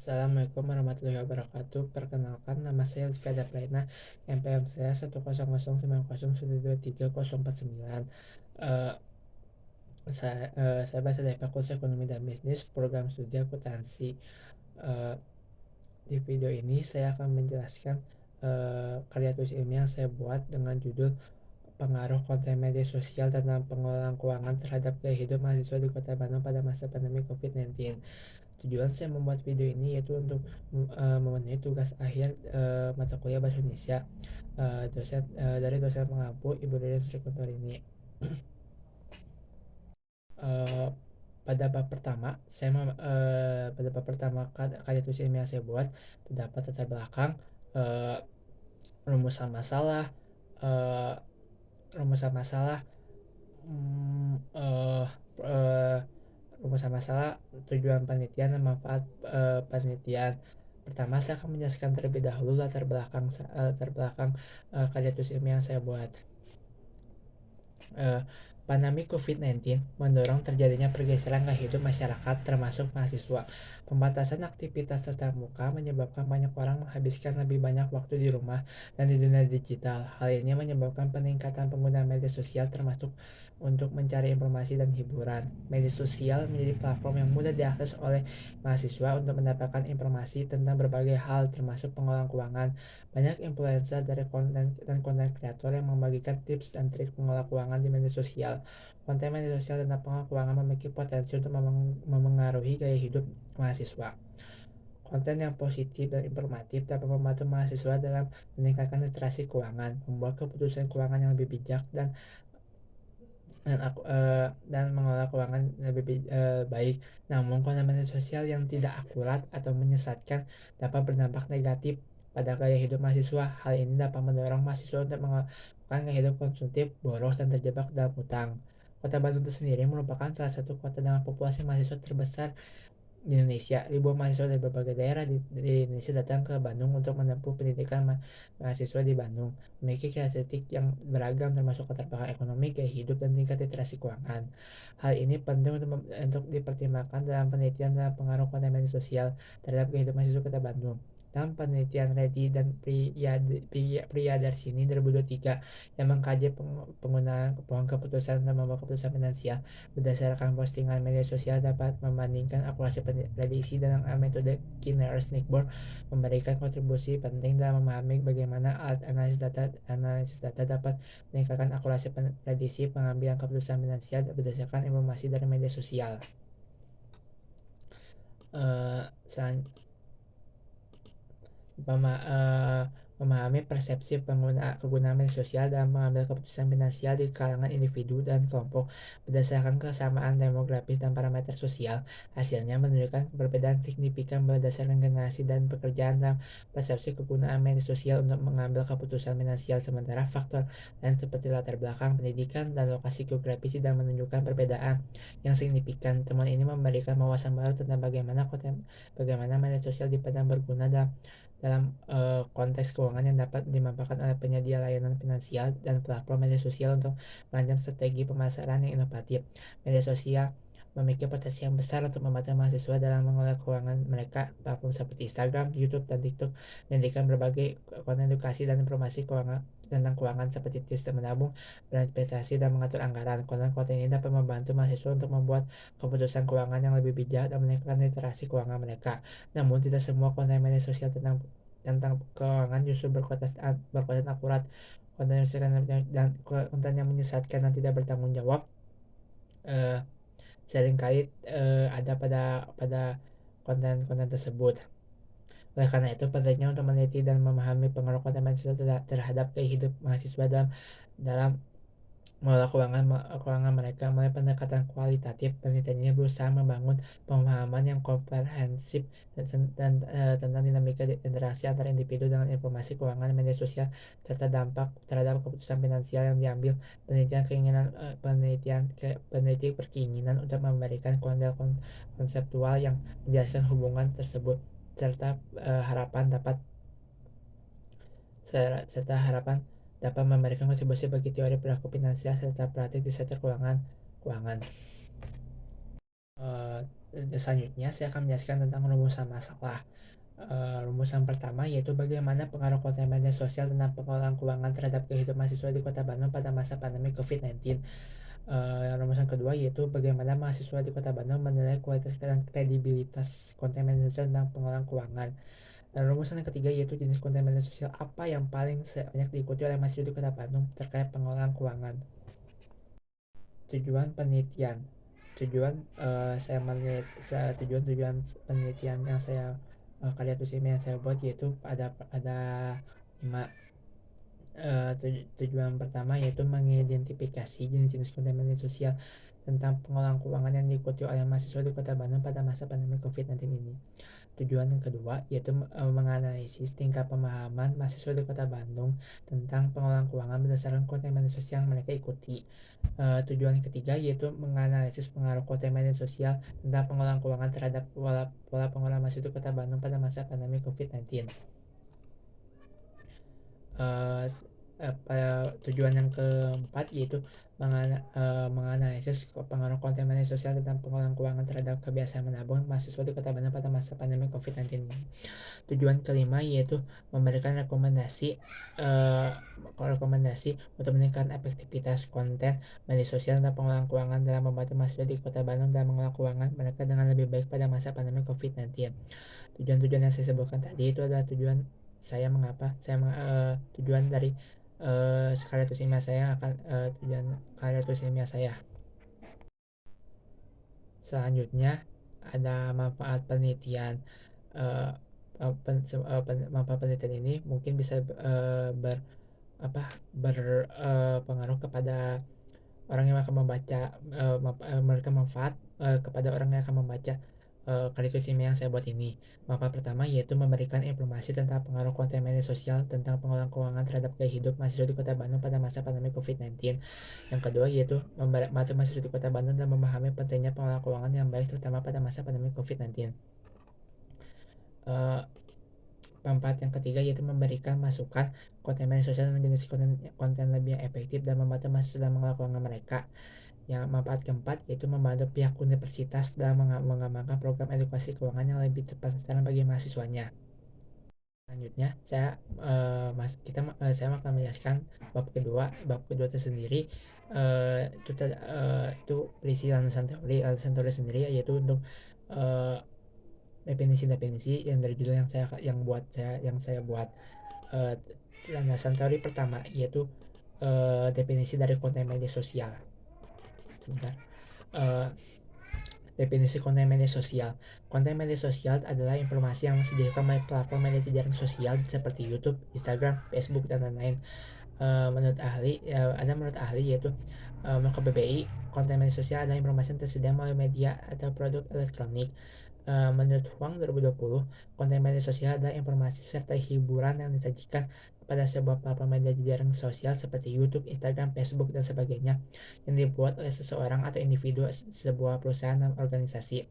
Assalamualaikum warahmatullahi wabarakatuh. Perkenalkan, nama saya Lutfi Adapraina. NPM saya 1009091230049. Eh, saya berasal dari Fakultas Ekonomi dan Bisnis, program studi akuntansi. Eh, di video ini saya akan menjelaskan karya tulis ilmiah yang saya buat dengan judul pengaruh konten media sosial tentang pengelolaan keuangan terhadap gaya hidup mahasiswa di Kota Bandung pada masa pandemi COVID-19. Tujuan saya membuat video ini yaitu untuk memenuhi tugas akhir mata kuliah Bahasa Indonesia dari dosen pengampu Ibu Ririn Srikuntarini. Eh, pada bab pertama, pada bab pertama karya tulis ilmiah yang saya buat terdapat latar belakang, eh, rumusan masalah, eh, rumusan masalah, mm, eh, eh, rumusan masalah, tujuan penelitian, dan manfaat penelitian. Pertama, saya akan menjelaskan terlebih dahulu latar belakang karya tulis ilmiah yang saya buat. Eh, Pandemi COVID-19 mendorong terjadinya pergeseran gaya hidup masyarakat termasuk mahasiswa. Pembatasan aktivitas tatap muka menyebabkan banyak orang menghabiskan lebih banyak waktu di rumah dan di dunia digital. Hal ini menyebabkan peningkatan penggunaan media sosial termasuk untuk mencari informasi dan hiburan. Media sosial menjadi platform yang mudah diakses oleh mahasiswa untuk mendapatkan informasi tentang berbagai hal termasuk pengelolaan keuangan. Banyak influencer dari konten dan konten kreator yang membagikan tips dan trik mengelola keuangan di media sosial. Konten media sosial tentang pengelola keuangan memiliki potensi untuk memengaruhi gaya hidup mahasiswa. Konten yang positif dan informatif dapat membantu mahasiswa dalam meningkatkan literasi keuangan, membuat keputusan keuangan yang lebih bijak dan mengelola keuangan lebih baik. Namun, konten media sosial yang tidak akurat atau menyesatkan dapat berdampak negatif pada gaya hidup mahasiswa. Hal ini dapat mendorong mahasiswa untuk melakukan gaya hidup konsumtif, boros, dan terjebak dalam utang. Kota Bandung itu sendiri merupakan salah satu kota dengan populasi mahasiswa terbesar di Indonesia. Ribuan mahasiswa dari berbagai daerah di Indonesia datang ke Bandung untuk menempuh pendidikan mahasiswa di Bandung. Memiliki karakteristik yang beragam termasuk latar belakang ekonomi, gaya hidup, dan tingkat literasi keuangan. Hal ini penting untuk dipertimbangkan dalam penelitian tentang pengaruh konten media sosial terhadap gaya hidup mahasiswa Kota Bandung. Dalam penelitian Reddy dan Priyadarsini 2023 yang mengkaji penggunaan pohon keputusan dan membuat keputusan finansial berdasarkan postingan media sosial dapat membandingkan akurasi prediksi dalam metode Kinnear-Snickboard memberikan kontribusi penting dalam memahami bagaimana alat analisis data dapat meningkatkan akurasi prediksi pengambilan keputusan finansial berdasarkan informasi dari media sosial. Uh, Memahami persepsi kegunaan media sosial dalam mengambil keputusan finansial di kalangan individu dan kelompok berdasarkan kesamaan demografis dan parameter sosial. Hasilnya menunjukkan perbedaan signifikan berdasarkan generasi dan pekerjaan dalam persepsi kegunaan media sosial untuk mengambil keputusan finansial, sementara faktor lain seperti latar belakang pendidikan dan lokasi geografis tidak menunjukkan perbedaan yang signifikan. Temuan ini memberikan wawasan baru tentang bagaimana media sosial dipandang berguna dalam konteks keuangan yang dapat dimanfaatkan oleh penyedia layanan finansial dan platform media sosial untuk merancang strategi pemasaran yang inovatif. Media sosial memiliki potensi yang besar untuk membantu mahasiswa dalam mengelola keuangan mereka. Platform seperti Instagram, YouTube, dan TikTok menyajikan berbagai konten edukasi dan informasi keuangan tentang keuangan seperti tips menabung, berinvestasi, dan mengatur anggaran. Konten-konten ini dapat membantu mahasiswa untuk membuat keputusan keuangan yang lebih bijak dan meningkatkan literasi keuangan mereka. Namun, tidak semua konten media sosial tentang keuangan justru berkonten akurat. Konten yang menyesatkan dan tidak bertanggung jawab eh, seringkali ada pada konten-konten tersebut. Oleh karena itu, pentingnya untuk meneliti dan memahami pengaruh konten media sosial terhadap gaya hidup mahasiswa dalam mengelola keuangan mereka. Melalui pendekatan kualitatif, penelitian ini berusaha membangun pemahaman yang komprehensif tentang dinamika interaksi antar individu dengan informasi keuangan media sosial serta dampak terhadap keputusan finansial yang diambil. Peneliti berkeinginan untuk memberikan model konseptual yang menjelaskan hubungan tersebut serta harapan dapat memberikan kontribusi bagi teori perilaku finansial serta praktik di sektor keuangan. Selanjutnya saya akan menjelaskan tentang rumusan masalah. Rumusan pertama yaitu bagaimana pengaruh konten media sosial tentang pengelolaan keuangan terhadap kehidupan mahasiswa di Kota Bandung pada masa pandemi COVID-19. Rumusan kedua yaitu bagaimana mahasiswa di Kota Bandung menilai kualitas dan kredibilitas konten media sosial tentang pengelolaan keuangan. Dan rumusan yang ketiga yaitu jenis konten media sosial apa yang paling banyak diikuti oleh mahasiswa di Kota Bandung terkait pengelolaan keuangan. Tujuan penelitian. Tujuan saya tujuan penelitian yang saya karya tulis yang saya buat yaitu ada 5. Tujuan pertama yaitu mengidentifikasi jenis-jenis konten media sosial tentang pengelolaan keuangan yang diikuti oleh mahasiswa di Kota Bandung pada masa pandemi COVID-19 ini. Tujuan yang kedua yaitu menganalisis tingkat pemahaman mahasiswa di Kota Bandung tentang pengelolaan keuangan berdasarkan konten media sosial yang mereka ikuti. Tujuan yang ketiga yaitu menganalisis pengaruh konten media sosial tentang pengelolaan keuangan terhadap pola pengelolaan mahasiswa di Kota Bandung pada masa pandemi COVID-19. Tujuan yang keempat yaitu menganalisis pengaruh konten media sosial tentang pengelolaan keuangan terhadap kebiasaan menabung mahasiswa di Kota Bandung pada masa pandemi COVID-19. Tujuan kelima yaitu memberikan rekomendasi untuk meningkatkan efektivitas konten media sosial tentang pengelolaan keuangan dalam membantu mahasiswa di Kota Bandung dalam mengelola keuangan mereka dengan lebih baik pada masa pandemi COVID-19. Tujuan-tujuan yang saya sebutkan tadi itu adalah tujuan saya tujuan dari karya tulis ilmiah saya akan tujuan karya tulis ilmiah saya. Selanjutnya ada manfaat penelitian. Uh, Manfaat penelitian ini mungkin bisa berpengaruh kepada orang yang akan membaca, memberikan manfaat kepada orang yang akan membaca karya tulis ilmiah yang saya buat ini. Manfaat pertama yaitu memberikan informasi tentang pengaruh konten media sosial tentang pengelolaan keuangan terhadap gaya hidup mahasiswa di Kota Bandung pada masa pandemi COVID-19. Yang kedua yaitu membantu mahasiswa di Kota Bandung dan memahami pentingnya pengelolaan keuangan yang baik terutama pada masa pandemi COVID-19. Manfaat yang ketiga yaitu memberikan masukan konten media sosial dan jenis konten lebih efektif dan membantu mahasiswa dalam mengelola keuangan mereka. Yang manfaat keempat yaitu membantu pihak universitas dalam mengembangkan program edukasi keuangan yang lebih tepat sasaran bagi mahasiswanya. Selanjutnya saya akan menjelaskan bab kedua tersendiri. Itu berisi landasan teori sendiri yaitu untuk definisi-definisi yang dari judul yang saya buat. Landasan teori pertama yaitu definisi dari konten media sosial. Sebentar. Definisi konten media sosial. Konten media sosial adalah informasi yang disediakan oleh platform media jaring sosial seperti YouTube, Instagram, Facebook, dan lain-lain. Menurut ahli yaitu menurut KBBI, konten media sosial adalah informasi yang tersedia melalui media atau produk elektronik. Menurut Huang 2020, konten media sosial adalah informasi serta hiburan yang disajikan pada sebuah platform media jaring sosial seperti YouTube, Instagram, Facebook, dan sebagainya yang dibuat oleh seseorang atau individu, sebuah perusahaan dan organisasi.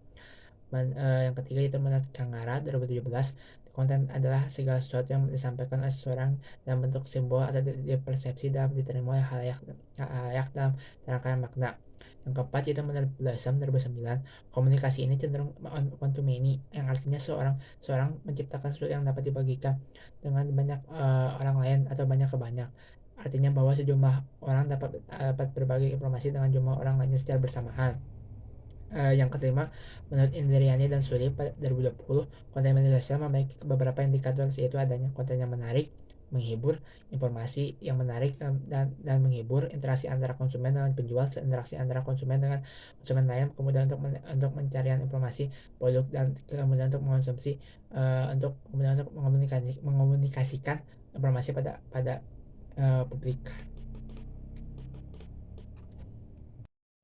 Yang ketiga itu menurut Kangara 2017, konten adalah segala sesuatu yang disampaikan oleh seseorang dalam bentuk simbol atau dipersepsi dalam diterima oleh halayak dalam rangkaian makna. Yang keempat itu menurut Blossom 2009, komunikasi ini cenderung one to many, yang artinya seorang menciptakan sesuatu yang dapat dibagikan dengan banyak orang lain atau banyak ke banyak. Artinya bahwa sejumlah orang dapat berbagi informasi dengan jumlah orang lainnya secara bersamaan. Yang kelima, menurut Indriani dan Suli pada 2020, konten media sosial memiliki beberapa indikator yaitu adanya konten yang menarik, menghibur, informasi yang menarik dan menghibur, interaksi antara konsumen dengan penjual, interaksi antara konsumen dengan konsumen lain, kemudian untuk mencarian informasi produk dan kemudian untuk mengonsumsi, kemudian untuk mengomunikasikan informasi pada publik.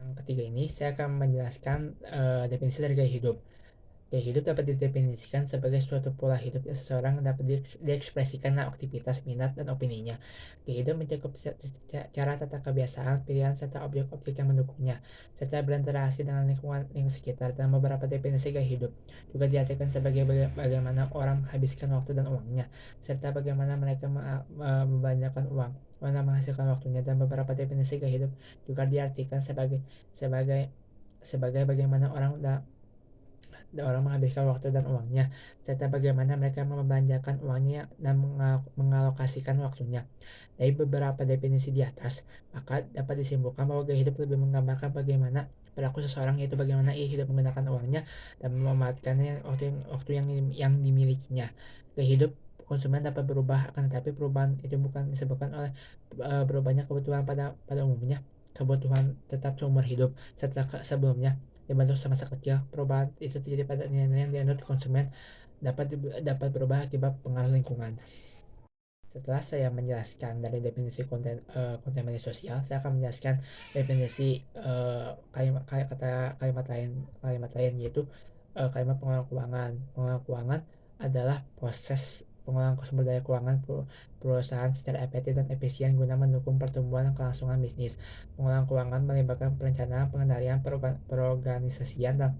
Yang ketiga ini saya akan menjelaskan definisi dari gaya hidup. Gaya hidup dapat didefinisikan sebagai suatu pola hidup yang seseorang dapat diekspresikan dalam aktivitas, minat, dan opininya. Gaya hidup mencakup cara, tata kebiasaan, pilihan, serta objek-objek yang mendukungnya, serta berinteraksi dengan lingkungan sekitar. Dan beberapa definisi gaya hidup juga diartikan sebagai bagaimana orang menghabiskan waktu dan uangnya, serta bagaimana mereka membanyakan uang, mana menghasilkan waktunya. Dan beberapa definisi gaya hidup juga diartikan sebagai bagaimana orang orang menghabiskan waktu dan uangnya, serta bagaimana mereka membelanjakan uangnya dan mengalokasikan waktunya. Dari beberapa definisi di atas, maka dapat disimpulkan bahwa gaya hidup lebih menggambarkan bagaimana perilaku seseorang, yaitu bagaimana ia hidup menggunakan uangnya dan memanfaatkannya waktu yang dimilikinya. Gaya hidup konsumen dapat berubah, akan tetapi perubahan itu bukan disebabkan oleh berubahnya kebutuhan pada umumnya. Kebutuhan tetap seumur hidup setelah sebelumnya dibentuk semasa kecil. Perubahan itu terjadi pada nilai-nilai yang dianut konsumen dapat berubah akibat pengaruh lingkungan. Setelah saya menjelaskan dari definisi konten media sosial, saya akan menjelaskan definisi kalimat lain yaitu kalimat pengelolaan keuangan. Pengelolaan keuangan adalah proses pengelolaan sumber daya keuangan perusahaan secara efektif dan efisien guna mendukung pertumbuhan dan kelangsungan bisnis. Pengelolaan keuangan melibatkan perencanaan, pengendalian, perorganisasian, dan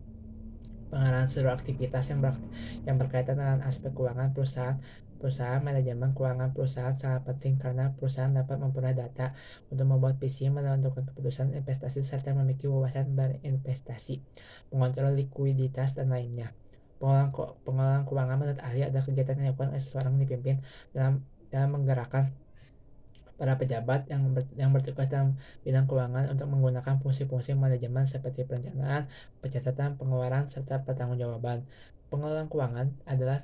pengarahan seluruh aktivitas yang berkaitan dengan aspek keuangan perusahaan. Manajemen keuangan perusahaan sangat penting karena perusahaan dapat memperoleh data untuk membuat visi, menentukan keputusan investasi, serta memiliki wawasan berinvestasi, mengontrol likuiditas, dan lainnya. Pengelolaan keuangan menurut ahli adalah kegiatan yang dilakukan oleh seseorang dipimpin dalam menggerakkan para pejabat yang bertugas dalam bidang keuangan untuk menggunakan fungsi-fungsi manajemen seperti perencanaan, pencatatan, pengeluaran, serta pertanggungjawaban. Pengelolaan keuangan adalah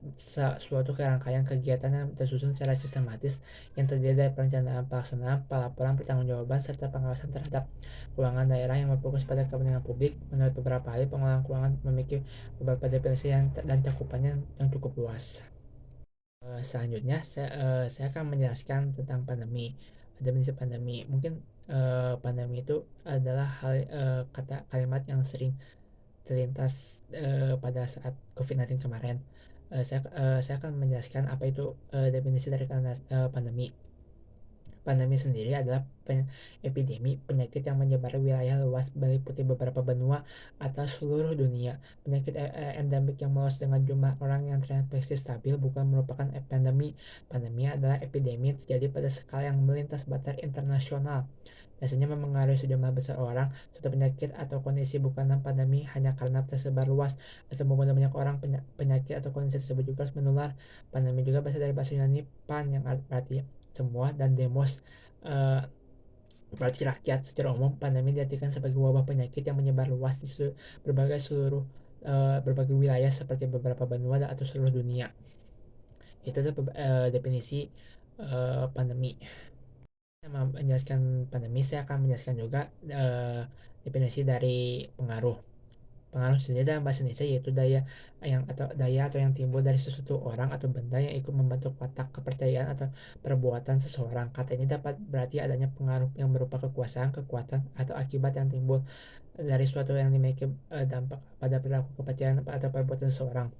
suatu rangkaian kegiatan yang tersusun secara sistematis yang terdiri dari perencanaan, pelaksanaan, pelaporan, pertanggungjawaban, serta pengawasan terhadap keuangan daerah yang berfokus pada kepentingan publik. Menurut beberapa ahli, pengelolaan keuangan memiliki beberapa definisi dan cakupannya yang cukup luas. Selanjutnya saya akan menjelaskan tentang pandemi. Definisi pandemi, mungkin pandemi itu adalah kalimat yang sering terlintas pada saat COVID-19 kemarin. Saya akan menjelaskan apa itu definisi dari pandemi. Pandemi sendiri adalah epidemi penyakit yang menyebar wilayah luas meliputi beberapa benua atau seluruh dunia. Penyakit endemik yang meluas dengan jumlah orang yang terinfeksi stabil bukan merupakan pandemi. Pandemi adalah epidemi yang terjadi pada skala yang melintas batas internasional. Biasanya memengaruhi sejumlah besar orang. Suatu penyakit atau kondisi bukanlah pandemi hanya karena tersebar luas atau membunuh banyak orang. Penyakit atau kondisi tersebut juga menular. Pandemi juga berasal dari bahasa Yunani pan yang artinya semua, dan demos berarti rakyat. Secara umum, pandemi diartikan sebagai wabah penyakit yang menyebar luas di berbagai wilayah seperti beberapa benua atau seluruh dunia. Itu adalah definisi pandemi. Sama menjelaskan pandemi, saya akan menjelaskan juga definisi dari pengaruh. Pengaruh sendiri dalam bahasa Indonesia yaitu daya atau yang timbul dari sesuatu orang atau benda yang ikut membentuk watak, kepercayaan, atau perbuatan seseorang. Kata ini dapat berarti adanya pengaruh yang berupa kekuasaan, kekuatan, atau akibat yang timbul dari sesuatu yang dimiliki dampak pada perilaku, kepercayaan, atau perbuatan seseorang.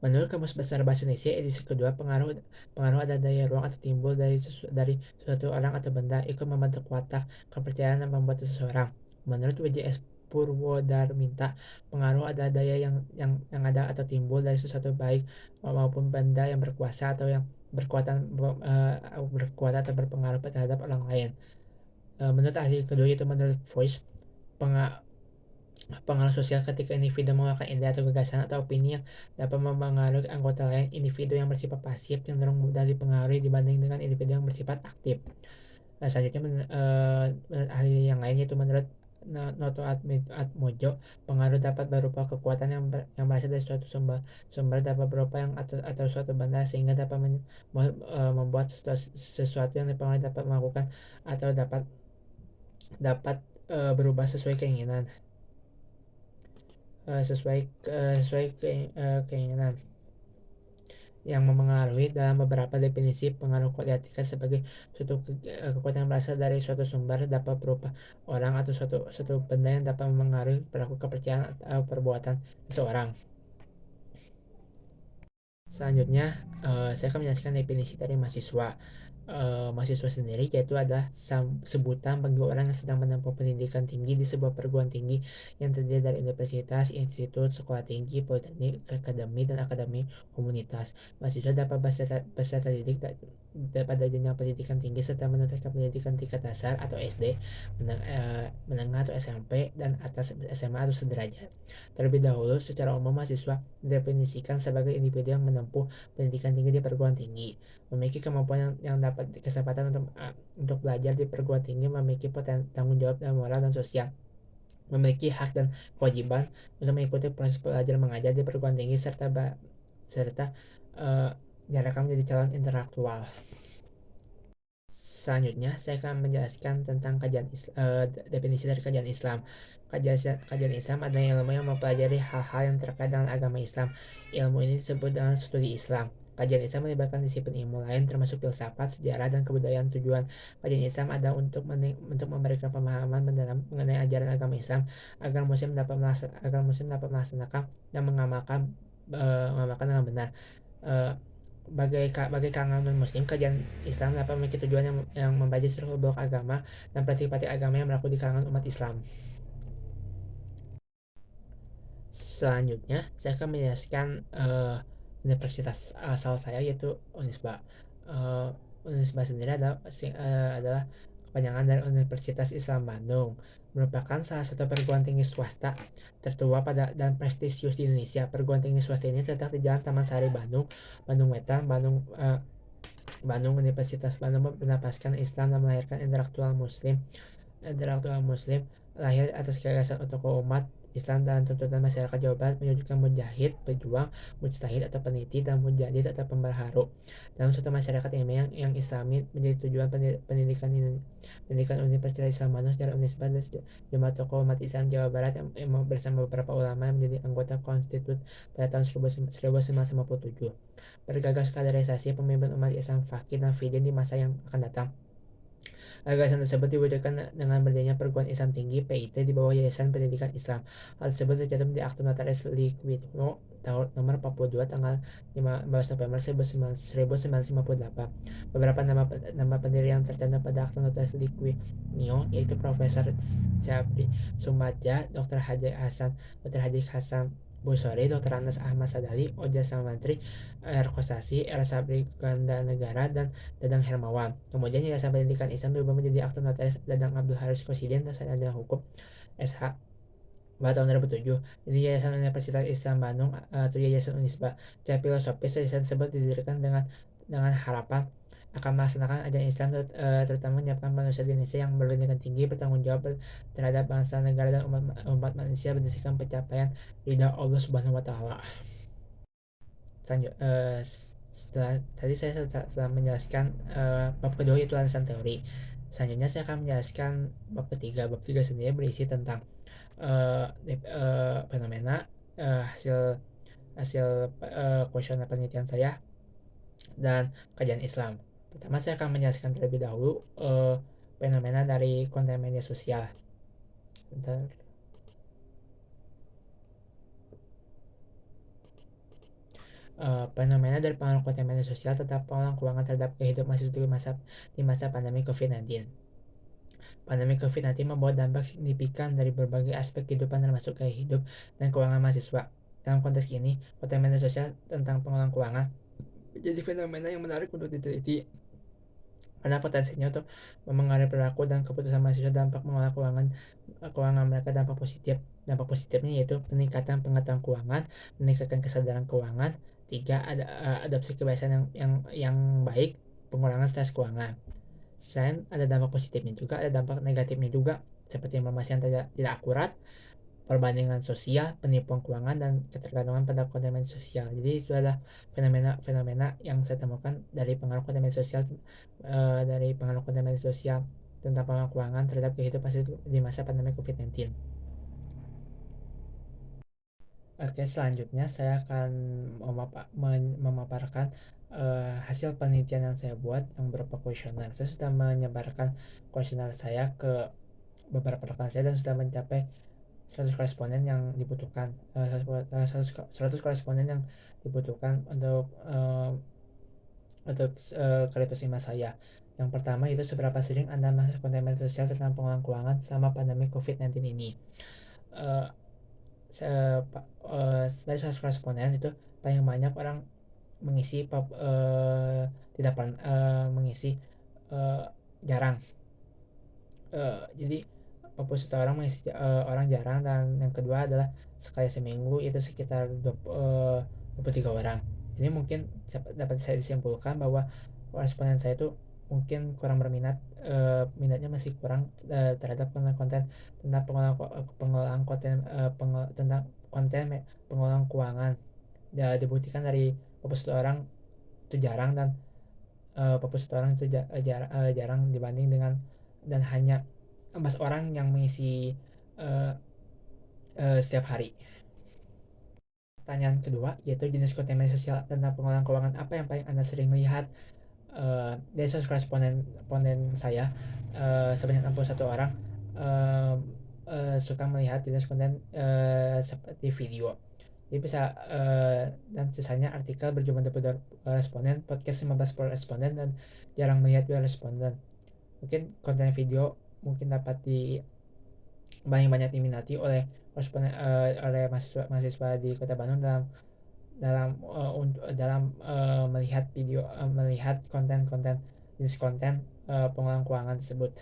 Menurut Kamus Besar Bahasa Indonesia edisi kedua, pengaruh ada daya ruang atau timbul dari sesuatu orang atau benda ikut membentuk watak, kepercayaan, dan pembuatan seseorang. Menurut WJS Purwodarminta, pengaruh adalah daya yang ada atau timbul dari sesuatu baik maupun benda yang berkuasa atau yang berkuasa atau berpengaruh terhadap orang lain. Menurut ahli kedua, yaitu menurut Voice, pengaruh sosial ketika individu mengeluarkan ide atau gagasan atau opini yang dapat mempengaruhi anggota lain. Individu yang bersifat pasif cenderung mudah dipengaruhi dibanding dengan individu yang bersifat aktif. Selanjutnya menurut ahli yang lain, yaitu menurut Noto Atmojo, pengaruh dapat berupa kekuatan yang berasal dari suatu sumber dapat berupa yang atau suatu benda sehingga dapat membuat sesuatu yang dipengaruhi dapat melakukan atau dapat berubah sesuai keinginan. Sesuai keinginan yang memengaruhi. Dalam beberapa definisi, pengaruh diartikan sebagai suatu kekuatan yang berasal dari suatu sumber dapat berupa orang atau suatu benda yang dapat memengaruhi perilaku, kepercayaan, atau perbuatan seseorang. Selanjutnya Saya akan menjelaskan definisi dari mahasiswa. Mahasiswa sendiri yaitu adalah sebutan bagi orang yang sedang menempuh pendidikan tinggi di sebuah perguruan tinggi yang terdiri dari universitas, institut, sekolah tinggi, politeknik, akademi, dan akademi komunitas. Mahasiswa dapat peserta didik pada jenjang pendidikan tinggi serta menuntaskan pendidikan tingkat dasar atau SD, menengah atau SMP, dan atas SMA atau sederajat. Terlebih dahulu, secara umum mahasiswa didefinisikan sebagai individu yang menempuh pendidikan tinggi di perguruan tinggi, memiliki kemampuan yang dapat kesempatan untuk belajar di perguruan tinggi, memiliki tanggung jawab dan moral dan sosial, memiliki hak dan kewajiban untuk mengikuti proses belajar mengajar di perguruan tinggi serta uh, diharapkan menjadi calon intelektual. Selanjutnya, saya akan menjelaskan tentang definisi dari kajian Islam. Kajian Islam adalah ilmu yang mempelajari hal-hal yang terkait dengan agama Islam. Ilmu ini disebut dengan studi Islam. Kajian Islam melibatkan disiplin ilmu lain termasuk filsafat, sejarah, dan kebudayaan. Tujuan kajian Islam adalah untuk memberikan pemahaman mendalam mengenai ajaran agama Islam agar muslim dapat melaksanakan dan mengamalkan dengan benar. Eh, bagi kalangan non-muslim, kajian Islam dapat memiliki tujuan yang membagi seluruh blok agama dan praktik-praktik agama yang berlaku di kalangan umat Islam. Selanjutnya, saya akan menjelaskan universitas asal saya yaitu Unisba. Unisba sendiri adalah kepanjangan dari Universitas Islam Bandung, merupakan salah satu perguruan tinggi swasta tertua dan prestisius di Indonesia. Perguruan tinggi swasta ini terletak di Jalan Taman Sari, Bandung, Bandung Wetan, Bandung. Universitas Bandung bernapaskan Islam dan melahirkan intelektual Muslim lahir atas gagasan untuk umat Islam dan tuntutan masyarakat Jawa Barat, menunjukkan mujahid, pejuang, mujtahid atau peneliti, dan mujadid atau pembaharu dalam suatu masyarakat yang Islami. Menjadi tujuan pendidikan Universitas Islam Bandung secara Unisba dan jumlah tokoh umat Islam Jawa Barat yang bersama beberapa ulama yang menjadi anggota konstitut pada tahun 1957. Bergagas kaderisasi pemimpin umat Islam fakih dan fidin di masa yang akan datang. Gagasan tersebut diwujudkan dengan berdirinya Perguruan Islam Tinggi (PIT) di bawah Yayasan Pendidikan Islam. Hal tersebut tercantum di Akta Notaris Liquidno tahun nomor 42 tanggal 15 November 1958. Beberapa nama pendiri yang tercantum pada Akta Notaris Liquidno yaitu Profesor Syabri Sumadja, Dr. Haji Hasan Busori, Dr. Anas Ahmad Sadali, Oja Samantri, R. Kosasi, R. Sabri Ganda Negara, dan Dadang Hermawan. Kemudian Yayasan Pendidikan Islam berubah menjadi Akta Notaris Dadang Abdul Haris Kosiden dan Sarjana Hukum SH pada tahun 2007. Jadi Yayasan Universitas Islam Bandung atau Yayasan Unisba. Secara filosofis, yayasan tersebut didirikan dengan harapan akan melaksanakan ajaran Islam, terutama menyiapkan manusia di Indonesia yang berpendidikan tinggi, bertanggung jawab terhadap bangsa, negara, dan umat manusia berdasarkan pencapaian ridha Allah Subhanahu wa Ta'ala. Setelah tadi saya telah menjelaskan bab kedua yaitu alasan teori. Selanjutnya saya akan menjelaskan bab ketiga. Bab ketiga sendiri berisi tentang fenomena hasil hasil kuesioner penelitian saya dan kajian Islam. Pertama saya akan menjelaskan terlebih dahulu fenomena dari konten media sosial. Bentar. Fenomena dari pengaruh konten media sosial tentang pengelolaan keuangan terhadap kehidupan mahasiswa di masa pandemi COVID-19. Pandemi COVID-19 membawa dampak signifikan dari berbagai aspek kehidupan termasuk gaya hidup dan keuangan mahasiswa. Dalam konteks ini, konten media sosial tentang pengelolaan keuangan menjadi fenomena yang menarik untuk diteliti karena potensinya untuk mempengaruhi perilaku dan keputusan mahasiswa. Dampak mengelola keuangan mereka dampak positifnya yaitu peningkatan pengetahuan keuangan, meningkatkan kesadaran keuangan. Tiga, adopsi kebiasaan yang baik, pengurangan stres keuangan. Selain ada dampak positifnya juga, ada dampak negatifnya juga, seperti informasi yang tidak akurat, perbandingan sosial, penipuan keuangan, dan ketergantungan pada konten media sosial. Jadi itu adalah fenomena-fenomena yang saya temukan dari pengaruh konten media sosial tentang pengaruh keuangan terhadap kehidupan di masa pandemi COVID-19. Oke, selanjutnya saya akan memaparkan hasil penelitian yang saya buat yang berupa kuesioner. Saya sudah menyebarkan kuesioner saya ke beberapa rekan saya dan sudah mencapai 100 koresponden yang dibutuhkan 100 koresponden yang dibutuhkan untuk Untuk kritisisme saya. Yang pertama itu seberapa sering Anda mengakses konten media sosial tentang pengelolaan keuangan sama pandemi COVID-19 ini. Eh, dari 100 responden itu paling banyak orang mengisi tidak pernah mengisi eh, jarang. Jadi 41 orang mengisi orang jarang, dan yang kedua adalah sekali seminggu itu sekitar 23 orang. Ini mungkin dapat saya disimpulkan bahwa koresponden saya itu mungkin kurang berminat, minatnya masih kurang terhadap konten-konten tentang pengelolaan konten, tentang konten pengelolaan keuangan. Ya, dibuktikan dari 41 orang itu jarang, dan 41 orang itu jarang dibanding dengan, dan hanya 14 orang yang mengisi uh, setiap hari. Pertanyaan kedua yaitu jenis konten media sosial tentang pengelolaan keuangan apa yang paling Anda sering lihat. Dari responden saya, sebanyak 61 orang uh, suka melihat jenis konten seperti video. Jadi bisa, dan sisanya artikel berjumlah 22 responden, podcast 15 responden, dan jarang melihat 2 responden. Mungkin konten video mungkin dapat banyak banyak diminati oleh oleh mahasiswa di Kota Bandung dalam dalam melihat video, melihat konten-konten jenis konten pengelolaan keuangan tersebut.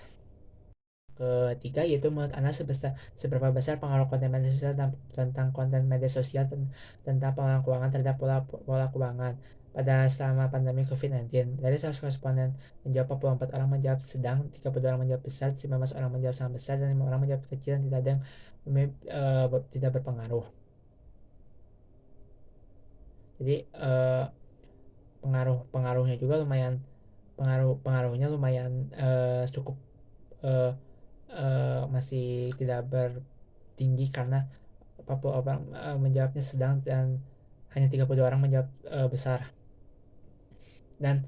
Ketiga yaitu menurut Anda seberapa besar pengaruh konten media sosial tentang konten media sosial tentang pengelolaan keuangan terhadap pola pola keuangan pada selama pandemi COVID-19. Dari 100 responden menjawab, 44 orang menjawab sedang, 32 orang menjawab besar, 19 orang menjawab sangat besar, dan 5 orang menjawab kecil, dan tidak ada yang tidak berpengaruh. Jadi pengaruhnya juga lumayan, pengaruhnya lumayan cukup, uh, masih tidak bertinggi karena 40 orang menjawabnya sedang, dan hanya 32 orang menjawab besar, dan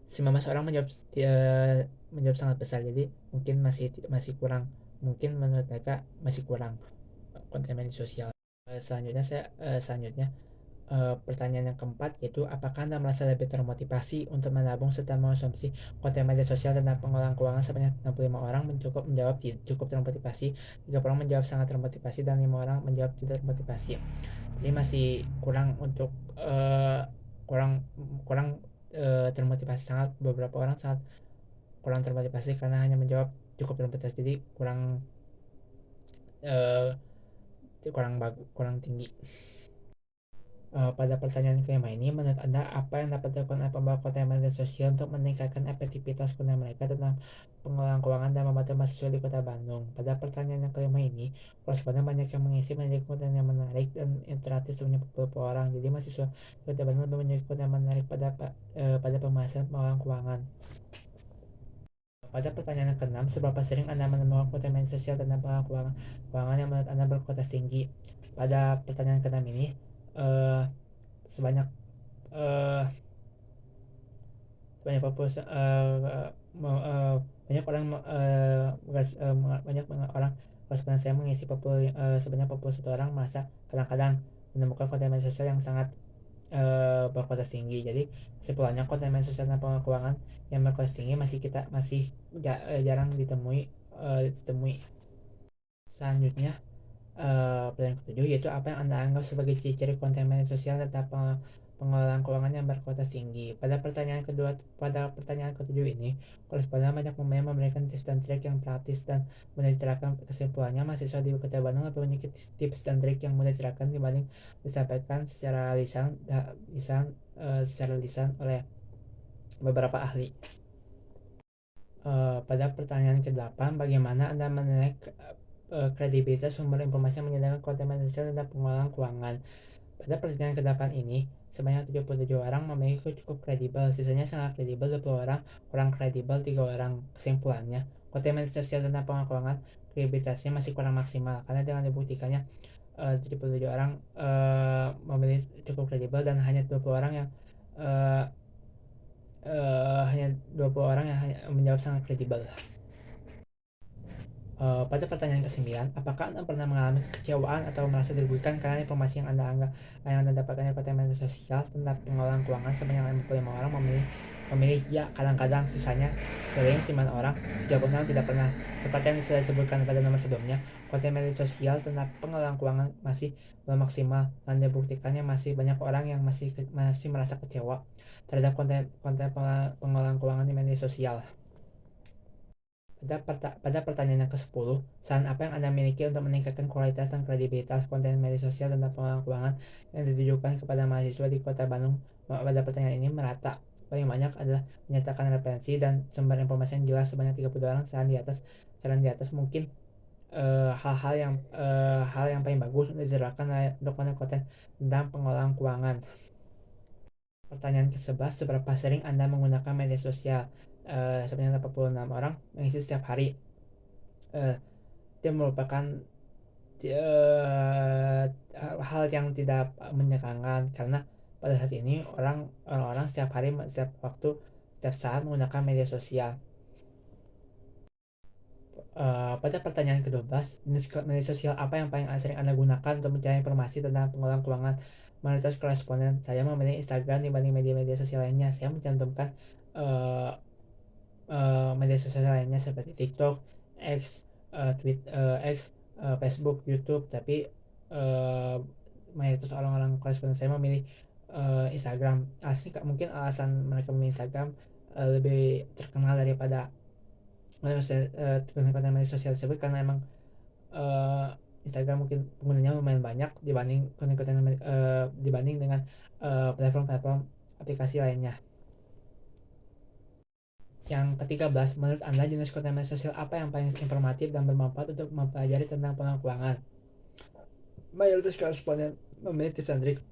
19 orang menjawab sangat besar. Jadi mungkin masih masih kurang, mungkin menurut mereka masih kurang konten media sosial. Selanjutnya pertanyaan yang keempat yaitu apakah Anda merasa lebih termotivasi untuk menabung serta mengonsumsi konten media sosial tentang pengelolaan keuangan. Sebanyak 65 orang menjawab cukup termotivasi, 3 orang menjawab sangat termotivasi, dan 5 orang menjawab tidak termotivasi. Jadi masih kurang untuk kurang kurang termotivasi, sangat beberapa orang sangat kurang termotivasi karena hanya menjawab cukup termotivasi, jadi kurang uh, kurang tinggi. Pada pertanyaan kelima ini, menurut Anda apa yang dapat dilakukan oleh pembawa konten media sosial untuk meningkatkan efektivitas konten mereka tentang pengelolaan keuangan dan membantu mahasiswa di Kota Bandung? Pada pertanyaan yang kelima ini, koresponden banyak yang mengisi menjadi konten yang menarik dan interaktif sebanyak 40 orang. Jadi mahasiswa di Kota Bandung lebih menjadi konten yang menarik pada pembahasan pengelolaan keuangan. Pada pertanyaan yang keenam, seberapa sering Anda menemukan konten media sosial tentang pengelolaan keuangan yang menurut Anda berkualitas tinggi? Pada pertanyaan keenam ini, uh, sebanyak uh, banyak purpose banyak orang banyak orang koresponden saya mengisi sebanyak 41 orang merasa kadang-kadang menemukan konten media sosial yang sangat berkualitas tinggi. Jadi kesimpulannya konten media sosial tentang keuangan yang berkualitas tinggi masih jarang ditemui. Selanjutnya, pertanyaan ketujuh yaitu apa yang Anda anggap sebagai ciri-ciri konten media sosial tentang pengelolaan keuangan yang berkualitas tinggi. Pada pertanyaan ketujuh ini, koresponden banyak memberikan tips dan trik yang praktis dan mudah diterapkan. Kesimpulannya, mahasiswa di Kota Bandung lebih banyak tips dan trik yang mudah diterapkan dibanding disampaikan secara lisan oleh beberapa ahli. Pada pertanyaan ke-8, bagaimana Anda menilai kredibilitas sumber informasi yang menyediakan konten media sosial tentang pengelolaan keuangan? Pada pertanyaan ke-8 ini, sebanyak 77 orang memiliki cukup kredibel, sisanya sangat kredibel, 20 orang kurang kredibel, 3 orang. Kesimpulannya, konten media sosial tentang pengelolaan keuangan kredibilitasnya masih kurang maksimal karena dengan dibuktikannya 77 orang memiliki cukup kredibel, dan hanya 20 orang yang uh, hanya 20 orang yang hanya menjawab sangat kredibel. Pada pertanyaan ke-9, apakah Anda pernah mengalami kekecewaan atau merasa dirugikan karena informasi yang Anda dapatkan dari konten media sosial tentang pengelolaan keuangan? Sebanyak 55 orang memilih ya. Kadang-kadang, sisanya sering 9 orang, 30 orang tidak pernah. Seperti yang sudah disebutkan pada nomor sebelumnya, konten media sosial tentang pengelolaan keuangan masih belum maksimal, dan dibuktikannya masih banyak orang yang masih merasa kecewa terhadap konten pengelolaan keuangan di media sosial. Pada pertanyaan yang ke-10, saran apa yang Anda miliki untuk meningkatkan kualitas dan kredibilitas konten media sosial tentang pengelolaan keuangan yang ditujukan kepada mahasiswa di Kota Bandung? Pada pertanyaan ini merata. Paling banyak adalah menyatakan referensi dan sumber informasi yang jelas sebanyak 32 orang. Saran di atas mungkin hal yang paling bagus untuk diserahkan untuk konten-konten tentang pengelolaan keuangan. Pertanyaan ke-11, seberapa sering Anda menggunakan media sosial? Sebanyak 86 orang mengisi setiap hari. Eh, Dia merupakan eh, hal yang tidak menyenangkan karena pada saat ini orang-orang setiap hari, setiap waktu, setiap saat menggunakan media sosial. Pada pertanyaan ke-12, jenis media sosial apa yang paling sering Anda gunakan untuk mencari informasi tentang pengelolaan keuangan? Mayoritas koresponden saya memilih Instagram dibanding media-media sosial lainnya. Saya mencantumkan uh, media sosial lainnya seperti TikTok, X, X, Facebook, YouTube, tapi uh, mayoritas orang-orang koresponden saya memilih Instagram. Mungkin alasan mereka memilih Instagram lebih terkenal daripada konten media sosial tersebut, karena emang uh, Instagram mungkin penggunanya lumayan banyak dibanding dengan platform-platform aplikasi lainnya. Yang ke-13, menurut Anda jenis konten media sosial apa yang paling informatif dan bermanfaat untuk mempelajari tentang pengelolaan keuangan? Mayoritas koresponden memilih tips and trik.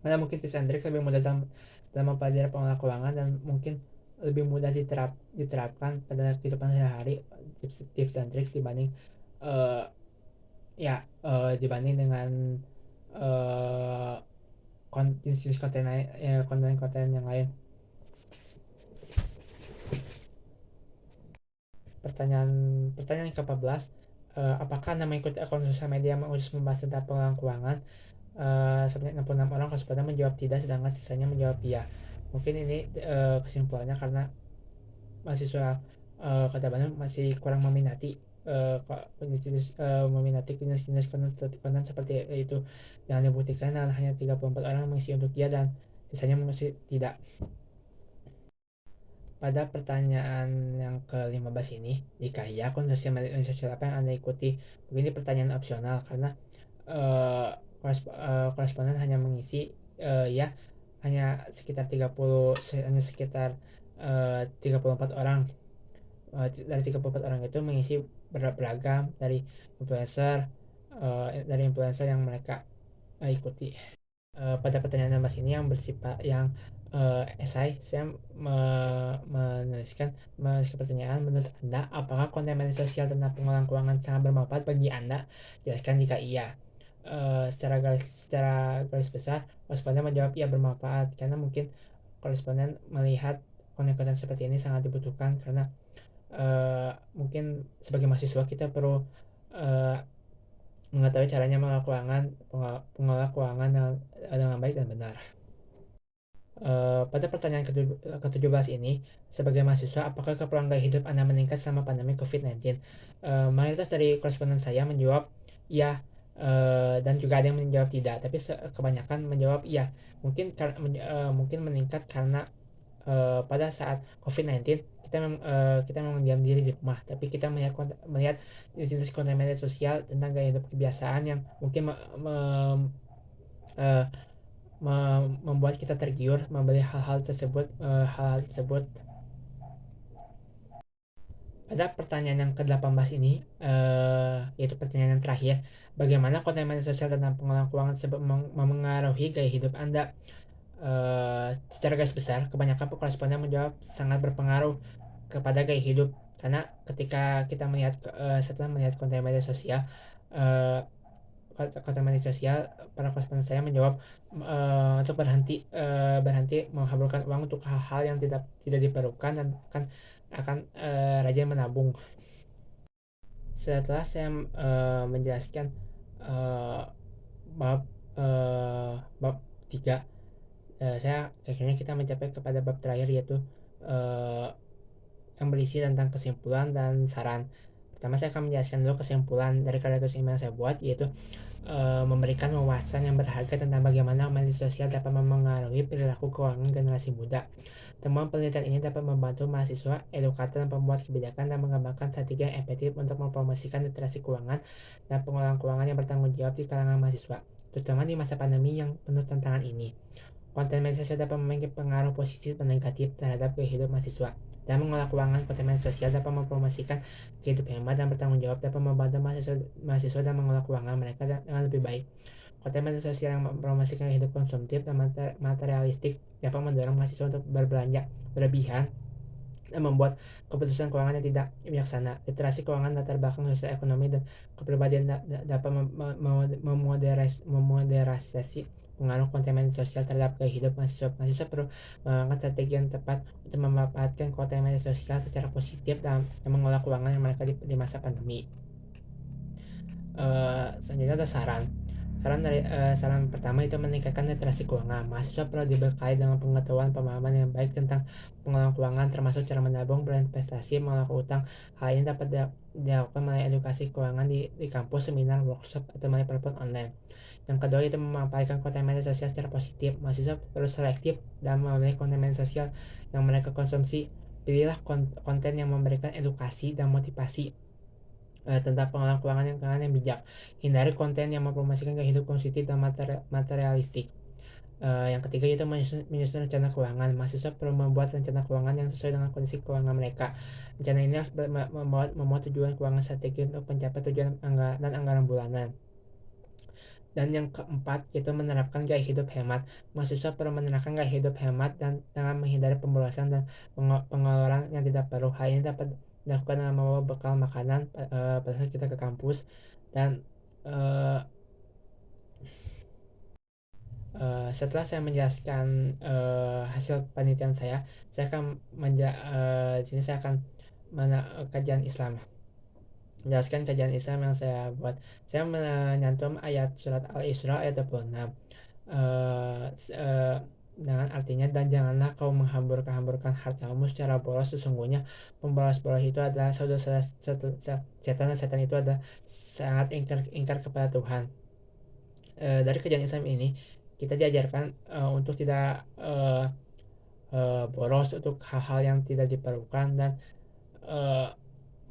Mana mungkin tips and trik lebih mudah dalam mempelajari pengelolaan keuangan dan mungkin lebih mudah diterapkan pada kehidupan sehari-hari. Tips dan trik dibanding uh, dibanding dengan uh, jenis konten-konten yang lain. Pertanyaan pertanyaan ke-14, apakah Anda mengikuti akun sosial media yang khusus membahas tentang pengelolaan keuangan? Sebanyak 66 orang koresponden menjawab tidak, sedangkan sisanya menjawab iya. Mungkin ini kesimpulannya karena mahasiswa Kota Bandung masih kurang jenis-jenis konten seperti itu. Yang dibuktikan adalah hanya 34 orang mengisi untuk iya dan sisanya mengisi tidak. Pada pertanyaan yang ke-15 ini, jika iya, akun media sosial apa yang Anda ikuti? Begini pertanyaan opsional karena uh, koresponden hanya mengisi ya hanya sekitar 34 orang. Dari 34 orang itu mengisi beragam dari influencer yang mereka ikuti. Pada pertanyaan 16 ini yang bersifat yang esai, saya menuliskan pertanyaan, menurut Anda apakah konten media sosial tentang pengelolaan keuangan sangat bermanfaat bagi Anda? Jelaskan jika iya. Secara garis besar koresponden menjawab iya, bermanfaat, karena mungkin koresponden melihat konten-konten seperti ini sangat dibutuhkan karena mungkin sebagai mahasiswa kita perlu uh, mengetahui caranya pengelola keuangan dengan baik dan benar. Pada pertanyaan ke-17 ini, sebagai mahasiswa, apakah keperluan gaya hidup Anda meningkat selama pandemi COVID-19? Mayoritas dari koresponden saya menjawab iya, dan juga ada yang menjawab tidak, tapi kebanyakan menjawab iya. Mungkin meningkat karena pada saat COVID-19 kita memang diam diri di rumah, tapi kita melihat jenis konten media sosial tentang gaya hidup kebiasaan yang mungkin uh, membuat kita tergiur membeli hal-hal tersebut. Pada pertanyaan yang ke-18 ini, yaitu pertanyaan yang terakhir, bagaimana konten media sosial tentang pengelolaan keuangan memengaruhi gaya hidup Anda? Secara garis besar, kebanyakan koresponden menjawab sangat berpengaruh kepada gaya hidup, karena ketika kita setelah melihat konten media sosial, uh, para koresponden saya menjawab untuk berhenti menghabiskan uang untuk hal-hal yang tidak diperlukan dan akan rajin menabung. Setelah saya menjelaskan eh, bab bab 3, saya akhirnya kita mencapai kepada bab terakhir, yaitu eh, yang berisi tentang kesimpulan dan saran. Pertama, saya akan menjelaskan dulu kesimpulan dari karya tulis yang saya buat, yaitu memberikan wawasan yang berharga tentang bagaimana media sosial dapat memengaruhi perilaku keuangan generasi muda. Temuan penelitian ini dapat membantu mahasiswa, edukator, dan pembuat kebijakan dan mengembangkan strategi yang efektif untuk mempromosikan literasi keuangan dan pengelolaan keuangan yang bertanggung jawab di kalangan mahasiswa, terutama di masa pandemi yang penuh tantangan ini. Konten media sosial dapat memiliki pengaruh positif dan negatif terhadap gaya hidup mahasiswa. Dalam mengelola keuangan, konten media sosial dapat mempromosikan kehidupan hemat dan bertanggung jawab, dapat membantu mahasiswa dalam mengelola keuangan mereka dengan lebih baik. Konten media sosial yang mempromosikan hidup konsumtif dan materialistik dapat mendorong mahasiswa untuk berbelanja berlebihan dan membuat keputusan keuangan yang tidak bijaksana. Literasi keuangan, latar belakang sosial ekonomi, dan kepribadian dapat memoderasi pengaruh konten media sosial terhadap gaya hidup mahasiswa. Mahasiswa perlu menggunakan strategi yang tepat untuk memanfaatkan konten media sosial secara positif dalam mengelola keuangan yang mereka di masa pandemi. Selanjutnya ada saran. Saran pertama itu meningkatkan literasi keuangan. Mahasiswa perlu dibekali dengan pengetahuan pemahaman yang baik tentang pengelolaan keuangan, termasuk cara menabung, berinvestasi, mengelola utang. Hal ini dapat dilakukan melalui edukasi keuangan di kampus, seminar, workshop, atau melalui platform online. Yang kedua itu memanfaatkan konten media sosial secara positif. Mahasiswa perlu selektif dalam memilih konten media sosial yang mereka konsumsi. Pilihlah konten yang memberikan edukasi dan motivasi tentang pengelolaan keuangan yang bijak. Hindari konten yang mempromosikan gaya hidup konsumtif dan materialistik. Yang ketiga itu menyusun rencana keuangan. Mahasiswa perlu membuat rencana keuangan yang sesuai dengan kondisi keuangan mereka. Rencana ini harus memuat tujuan keuangan strategi untuk mencapai tujuan dan anggaran bulanan. Dan yang keempat itu menerapkan gaya hidup hemat. Mahasiswa perlu menerapkan gaya hidup hemat dan dengan menghindari pemborosan dan pengeluaran yang tidak perlu. Hal ini dapat dilakukan dengan membawa bekal makanan pada saat kita ke kampus. Dan uh, setelah saya menjelaskan hasil penelitian saya akan di sini saya akan kajian Islam. Menjelaskan kajian Islam yang saya buat. Saya menyantum ayat surat Al-Isra ayat 26, eh, eh, dengan artinya, dan janganlah kau menghambur-hamburkan hartamu secara boros, sesungguhnya pemboros-boros itu adalah saudara setan, dan setan itu adalah sangat ingkar kepada Tuhan. Dari kajian Islam ini kita diajarkan untuk tidak boros untuk hal-hal yang tidak diperlukan, uh,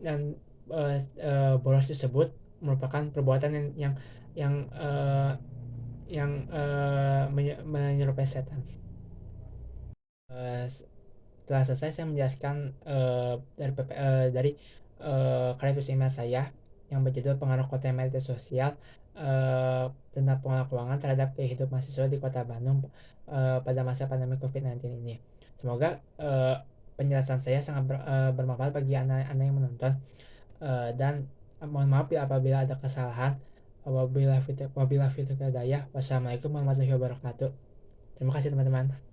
dan boros tersebut merupakan perbuatan yang uh, menyerupai setan. Uh, Setelah selesai saya menjelaskan dari karya tulis email saya yang berjudul pengaruh konten media sosial tentang pengelolaan keuangan terhadap kehidupan mahasiswa di Kota Bandung pada masa pandemi COVID-19 ini. Semoga penjelasan saya sangat bermanfaat bagi anak-anak yang menonton, dan mohon maaf ya apabila ada kesalahan. Wabillahi taufiq wal hidayah. Wassalamualaikum warahmatullahi wabarakatuh. Terima kasih teman-teman.